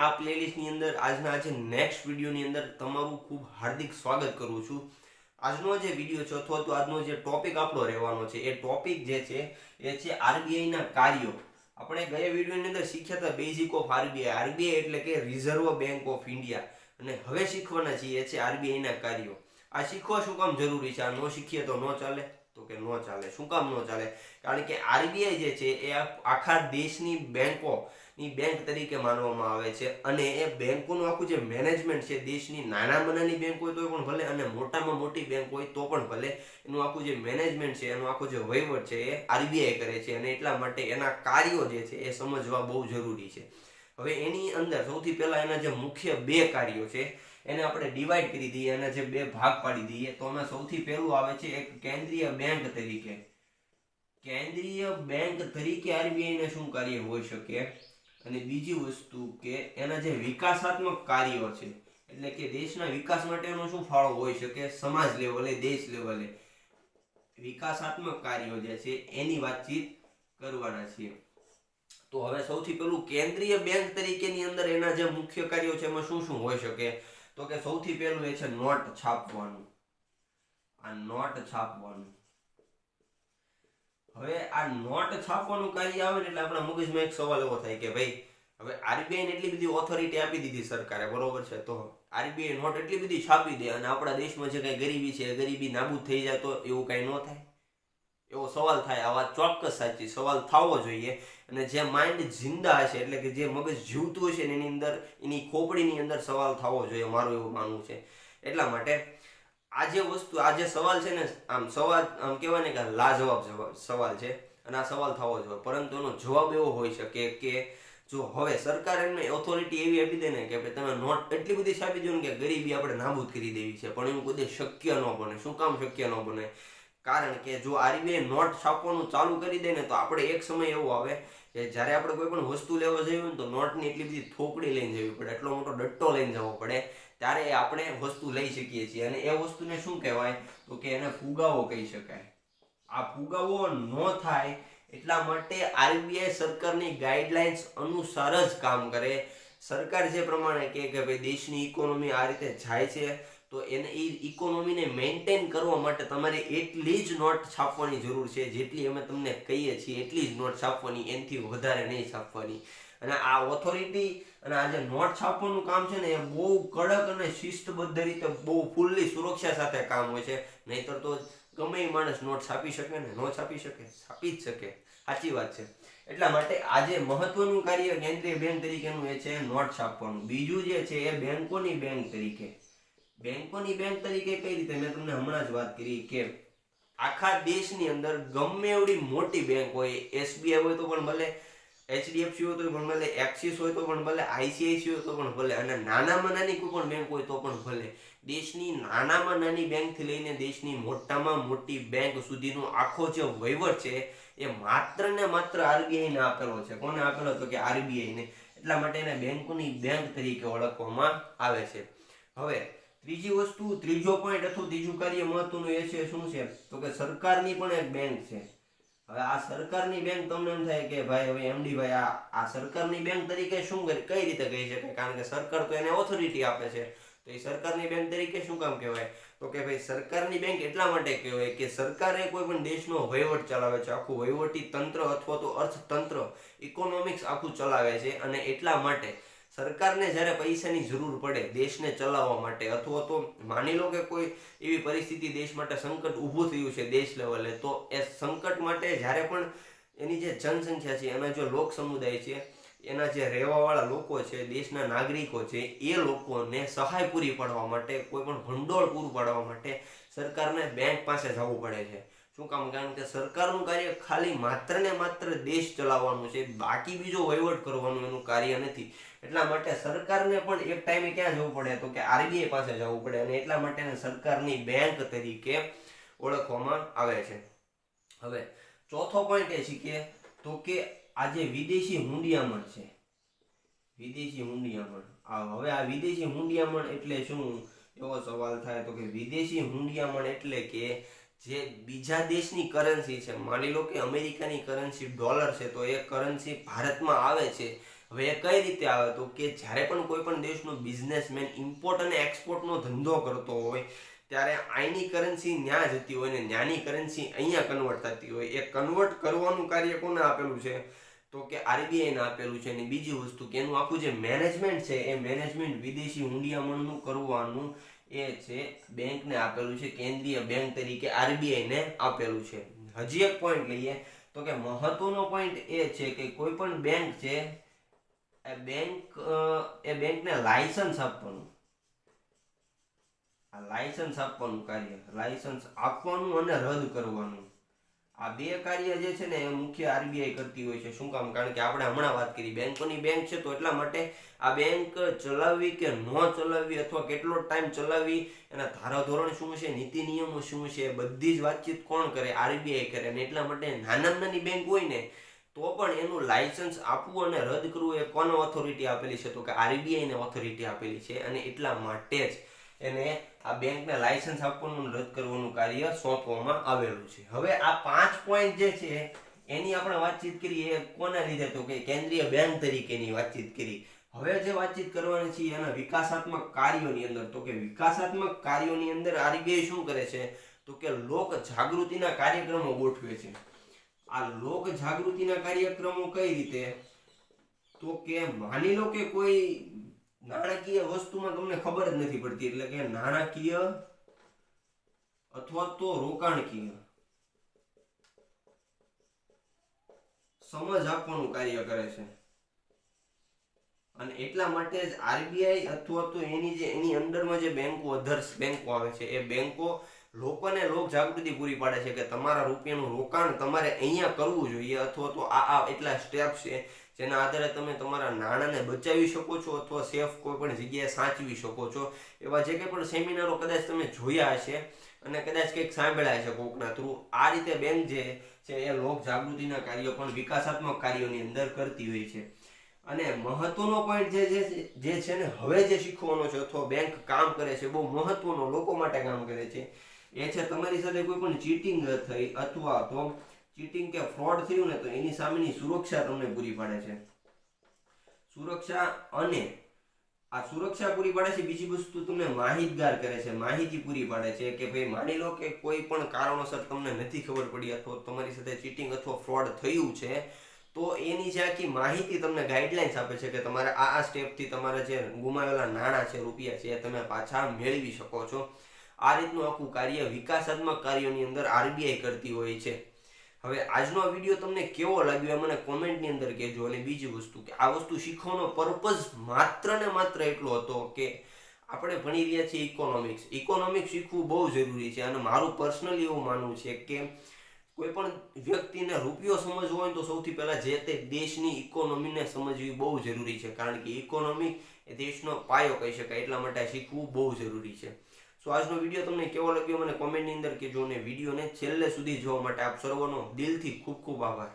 આ પ્લેલિસ્ટની અંદર આજે નેક્સ્ટ વિડીયોની અંદર તમારું ખૂબ હાર્દિક સ્વાગત કરું છું। આજનો જે વિડીયો છે અથવા તો આજનો જે ટોપિક આપણો રહેવાનો છે એ ટોપિક જે છે એ છે આરબીઆઈના કાર્યો। આપણે ગયા વિડીયોની અંદર શીખ્યા હતા બેઝિક ઓફ આરબીઆઈ। આરબીઆઈ એટલે કે રિઝર્વ બેંક ઓફ ઇન્ડિયા, અને હવે શીખવાના છીએ એ છે આરબીઆઈના કાર્યો। આ શીખવા શું કામ જરૂરી છે? આ ન શીખીએ તો ન ચાલે? તો કે ન ચાલે। શું કામ ન ચાલે? કારણ કે આરબીઆઈ જે છે એ આખા દેશની બેંકોની બેંક તરીકે માનવામાં આવે છે, અને એ બેંકોનું આખું જે મેનેજમેન્ટ છે, દેશની નાનામાં નાની બેંક હોય તો પણ ભલે અને મોટામાં મોટી બેંક હોય તો પણ ભલે, એનું આખું જે મેનેજમેન્ટ છે, એનો આખો જે વહીવટ છે એ આરબીઆઈ કરે છે, અને એટલા માટે એના કાર્યો જે છે એ સમજવા બહુ જરૂરી છે। હવે એની અંદર સૌથી પહેલા એના જે મુખ્ય બે કાર્યો છે એને આપણે ડિવાઈડ કરી દઈએ, અને જે બે ભાગ પાડી દઈએ। તો એમાં સૌથી પહેલું આવે છે એક કેન્દ્રીય બેંક તરીકે। કેન્દ્રીય બેંક તરીકે આરબીઆઈ ને શું કાર્ય હોઈ શકે? અને બીજી વસ્તુ કે એના જે વિકાસાત્મક કાર્યો છે, એટલે કે દેશના વિકાસ માટેનો શું ફાળો હોઈ શકે? સમાજ લેવલે, દેશ લેવલે વિકાસાત્મક કાર્યો જે છે એની વાતચીત કરવાના છીએ। તો હવે સૌથી પહેલું કેન્દ્રીય બેંક તરીકેની અંદર એના જે મુખ્ય કાર્યો છે એમાં શું શું હોઈ શકે? તો કે સૌથી પહેલું એ છે નોટ છાપવાનું। આ નોટ છાપવાનું। હવે આ નોટ છાપવાનું કાર્ય આવે ને એટલે આપણા મગજમાં એક સવાલ એવો થાય કે ભાઈ, હવે આરબીઆઈ ને એટલી બધી ઓથોરિટી આપી દીધી સરકારે, બરોબર છે, તો આરબીઆઈ નોટ એટલી બધી છાપી દે અને આપણા દેશમાં જે કઈ ગરીબી છે, ગરીબી નાબૂદ થઈ જાય તો એવું કઈ ન થાય? એવો સવાલ થાય। આ વાત ચોક્કસ સાચી, સવાલ થવો જોઈએ। અને જે માઇન્ડ જિંદા હશે, એટલે કે જે મગજ જીવતું હશે એની અંદર, એની ખોપડીની અંદર સવાલ થવો જોઈએ, મારું એવું માનવું છે। એટલા માટે આ જે વસ્તુ, આ જે સવાલ છે ને, આમ સવાલ આમ કહેવાય ને કે લાજવાબ સવાલ છે, અને આ સવાલ થવો જોઈએ, પરંતુ એનો જવાબ એવો હોઈ શકે કે જો હવે સરકાર એમને ઓથોરિટી એવી આપી દે ને કે તમે નોટ એટલી બધી છાપી દો ને કે ગરીબી આપણે નાબૂદ કરી દેવી છે, પણ એવું કોઈ શક્ય ન બને। શું કામ શક્ય ન બને? કારણ કે જો આરબીઆઈ નોટ છાપવાનું ચાલુ કરી દે ને તો આપણે એક સમય એવો આવે કે જ્યારે આપણે કોઈ પણ વસ્તુ લેવા જઈએ ને તો નોટની એટલી બધી થોકડી લઈને જવી પડે, એટલો મોટો ડટ્ટો લઈને જવો પડે, ત્યારે આપણે વસ્તુ લઈ શકીએ છીએ। અને એ વસ્તુને શું કહેવાય? તો કે એને ફુગાવો કહી શકાય। આ ફુગાવો ન થાય એટલા માટે આરબીઆઈ સરકારની ગાઈડલાઇન્સ અનુસાર જ કામ કરે। સરકાર જે પ્રમાણે કહે કે ભાઈ દેશની ઇકોનોમી આ રીતે જાય છે, તો એને એ ઇકોનોમીને મેન્ટેન કરવા માટે તમારે એટલી જ નોટ છાપવાની જરૂર છે, જેટલી અમે તમને કહીએ છીએ એટલી જ નોટ છાપવાની, એનાથી વધારે નહીં છાપવાની। અને આ ઓથોરિટી અને આ જે નોટ છાપવાનું કામ છે ને એ બહુ કડક અને શિસ્તબદ્ધ રીતે, બહુ ફૂલ્લી સુરક્ષા સાથે કામ હોય છે, નહીતર તો ગમે એ માણસ નોટ છાપી શકે ને? ન છાપી શકે? છાપી જ શકે। સાચી વાત છે। એટલા માટે આજે મહત્વનું કાર્ય કેન્દ્રીય બેંક તરીકેનું એ છે નોટ છાપવાનું। બીજું જે છે એ બેંકોની બેંક તરીકે। બેંકોની બેંક તરીકે કઈ રીતે? મેં તમને હમણાં જ વાત કરી કે આખા દેશની અંદર ગમે એવડી મોટી બેંક હોય, એસબીઆઈ હોય તો પણ ભલે, એચડીએફસી હોય તો પણ ભલે, એક્સિસ હોય તો પણ ભલે, આઈસીઆઈસી હોય તો પણ ભલે, અને નાનામાં નાની કોઈ પણ બેંક હોય તો પણ ભલે, દેશની નાનામાં નાની બેંકથી લઈને દેશની મોટામાં મોટી બેંક સુધીનો આખો જે વહીવટ છે એ માત્ર ને માત્ર આરબીઆઈને આપેલો છે। કોને આપેલો? તો કે આરબીઆઈને। એટલા માટે એને બેંકોની બેંક તરીકે ઓળખવામાં આવે છે। હવે ત્રીજી વસ્તુ, ત્રીજો પોઈન્ટ અથવા ત્રીજું કાર્ય મહત્વનું એ છે શું છે? તો કે સરકારની પણ એક બેંક છે। હવે આ સરકારની બેંક, તમને એમ થાય કે ભાઈ હવે એમડી ભાઈ આ સરકારની બેંક તરીકે શું કઈ રીતે કહી શકાય? કારણ કે સરકાર તો એને ઓથોરિટી આપે છે, તો એ સરકારની બેંક તરીકે શું કામ કહેવાય? તો કે ભાઈ સરકારની બેંક એટલા માટે કહેવાય કે સરકારે કોઈ પણ દેશનો વહીવટ ચલાવે છે, આખું વહીવટી તંત્ર અથવા તો અર્થતંત્ર, ઇકોનોમિક્સ આખું ચલાવે છે, અને એટલા માટે સરકારને જ્યારે પૈસાની જરૂર પડે દેશને ચલાવવા માટે, અથવા તો માની લો કે કોઈ એવી પરિસ્થિતિ દેશ માટે સંકટ ઊભું થયું છે દેશ લેવલે, તો એ સંકટ માટે જ્યારે પણ એની જે જનસંખ્યા છે, એના જે લોક સમુદાય છે, એના જે રહેવાવાળા લોકો છે, દેશના નાગરિકો છે, એ લોકોને સહાય પૂરી પાડવા માટે, કોઈ પણ ભંડોળ પૂરું પાડવા માટે સરકારને બેંક પાસે જવું પડે છે। શું કામ? કારણ કે સરકારનું કાર્ય ખાલી માત્ર ને માત્ર દેશ ચલાવવાનું છે, બાકી બીજો વહીવટ કરવાનું એનું કાર્ય નથી। એટલા માટે સરકારને પણ એક ટાઈમે ક્યાં જવું પડે? તો કે આરબીઆઈ પાસે જવું પડે, અને એટલા માટે સરકારની બેંક તરીકે ઓળખવામાં આવે છે। હવે ચોથો પોઈન્ટ એ છે કે તો કે આ જે વિદેશી હુંડિયામણ છે, વિદેશી હુંડિયામણ, હવે આ વિદેશી હુંડિયામણ એટલે શું? એવો સવાલ થાય તો કે વિદેશી હુંડિયામણ એટલે કે જે બીજા દેશની કરન્સી છે, માની લો કે અમેરિકાની કરન્સી ડોલર છે, તો એ કરન્સી ભારતમાં આવે છે, હવે એ કઈ રીતે આવે તો કે જ્યારે પણ કોઈ પણ દેશનો બિઝનેસમેન ઇમ્પોર્ટ અને એક્સપોર્ટનો ધંધો કરતો હોય ત્યારે અહીંની કરન્સી ન્યા જતી હોય ને ન્યાની કરન્સી અહીંયા કન્વર્ટ થતી હોય. એ કન્વર્ટ કરવાનું કાર્ય કોને આપેલું છે તો કે આરબીઆઈને આપેલું છે. અને બીજી વસ્તુ કે એનું આખું જે મેનેજમેન્ટ છે એ મેનેજમેન્ટ વિદેશી હુંડિયામણનું કરવાનું એ છે બેંકને આપેલું છે. કેન્દ્રીય બેંક તરીકે આરબીઆઈને આપેલું છે. હજી એક પોઈન્ટ લઈએ તો કે મહત્વનો પોઈન્ટ એ છે કે કોઈ પણ બેંક છે એ બેંકને લાયસન્સ આપવાનું, આ લાયસન્સ આપવાનું કાર્ય, લાયસન્સ આપવાનું અને રદ કરવાનું, આ બે કાર્ય જે છે ને એ મુખ્ય આરબીઆઈ કરતી હોય છે. શું કામ? કારણ કે આપણે હમણાં વાત કરી બેંકોની બેંક છે તો એટલા માટે આ બેંક ચલાવવી કે ન ચલાવવી અથવા કેટલો ટાઈમ ચલાવવી, એના ધારાધોરણ શું છે, નીતિ નિયમો શું છે, બધી જ વાતચીત કોણ કરે? આરબીઆઈ કરે. અને એટલા માટે નાનામાં નાની બેંક હોય ને તો પણ એનું લાયસન્સ આપવું અને રદ કરવું એ કોને ઓથોરિટી આપેલી છે તો કે આરબીઆઈને ઓથોરિટી આપેલી છે. અને એટલા માટે જ એને આ બેંકને લાયસન્સ આપવાનું રદ કરવાનું કાર્ય સોંપવામાં આવેલું છે. હવે આ 5 પોઈન્ટ જે છે એની આપણે વાતચીત કરી એ કોના લીધે તો કે કેન્દ્રીય બેંક તરીકેની વાતચીત કરી. હવે જે વાતચીત કરવાની છે એના વિકાસાત્મક કાર્યોની અંદર તો કે વિકાસાત્મક કાર્યોની અંદર આરબીઆઈ શું કરે છે તો કે લોક જાગૃતિના કાર્યક્રમો ગોઠવે છે. આ લોક જાગૃતિના કાર્યક્રમો કઈ રીતે તો કે માની લો કે કોઈ નાણાકીય વસ્તુમાં તમને ખબર જ નથી પડતી, એટલે કે નાણાકીય અથવા તો રોકાણકીય સમજ આપવાનું કાર્ય કરે છે. અને એટલા માટે જ આરબીઆઈ અથવા તો એની અંદરમાં જે બેંકો અધર્સ બેંકો આવે છે એ બેંકો લોકોને લોક જાગૃતિ પૂરી પાડે છે કે તમારા રૂપિયાનું રોકાણ તમારે અહીંયા કરવું જોઈએ અથવા તો આ એટલા સ્ટેપ છે જેના આધારે તમે તમારા નાણાંને બચાવી શકો છો અથવા સેફ કોઈ પણ જગ્યાએ સાચવી શકો છો. એવા જે કંઈ પણ સેમિનારો કદાચ તમે જોયા હશે અને કદાચ કંઈક સાંભળ્યા છે કોકના થ્રુ. આ રીતે બેંક જે છે એ લોક જાગૃતિના કાર્યો પણ વિકાસાત્મક કાર્યોની અંદર કરતી હોય છે. અને મહત્વનો પોઈન્ટ જે છે ને હવે જે શીખવાનો છે અથવા બેંક કામ કરે છે બહુ મહત્વનો લોકો માટે કામ કરે છે એ છે તમારી સાથે કોઈ પણ ચીટિંગ થઈ અથવા તો ચીટિંગ કે ફ્રોડ થયું ને તો એની સામેની સુરક્ષા તમને પૂરી પાડે છે. સુરક્ષા અને આ સુરક્ષા પૂરી પાડે છે. બીજી વસ્તુ તમને માહિતગાર કરે છે, માહિતી પૂરી પાડે છે કે ભાઈ માની લો કે કોઈ પણ કારણોસર તમને નથી ખબર પડી અથવા તમારી સાથે ચીટિંગ અથવા ફ્રોડ થયું છે તો એની જે આખી માહિતી તમને ગાઈડલાઇન્સ આપે છે કે તમારે આ સ્ટેપથી તમારા જે ગુમાવેલા નાણાં છે, રૂપિયા છે એ તમે પાછા મેળવી શકો છો. આ રીતનું આખું કાર્ય વિકાસાત્મક કાર્યોની અંદર આરબીઆઈ કરતી હોય છે. હવે આજનો વિડીયો તમને કેવો લાગ્યો એ મને કોમેન્ટની અંદર કહેજો. અને બીજી વસ્તુ કે આ વસ્તુ શીખવાનો પર્પઝ માત્ર ને માત્ર એટલો હતો કે આપણે ભણી રહ્યા છીએ ઇકોનોમિક્સ. ઇકોનોમિક્સ શીખવું બહુ જરૂરી છે. અને મારું પર્સનલી એવું માનવું છે કે કોઈ પણ વ્યક્તિને રૂપિયો સમજવો હોય તો સૌથી પહેલા જે તે દેશની ઇકોનોમીને સમજવી બહુ જરૂરી છે. કારણ કે ઇકોનોમી એ દેશનો પાયો કહી શકાય. એટલા માટે શીખવું બહુ જરૂરી છે. સો આજનો વિડીયો તમને કેવો લાગ્યો મને કોમેન્ટની અંદર કહેજો. અને વિડીયોને છેલ્લે સુધી જોવા માટે આપ સર્વનો દિલથી ખૂબ ખૂબ આભાર.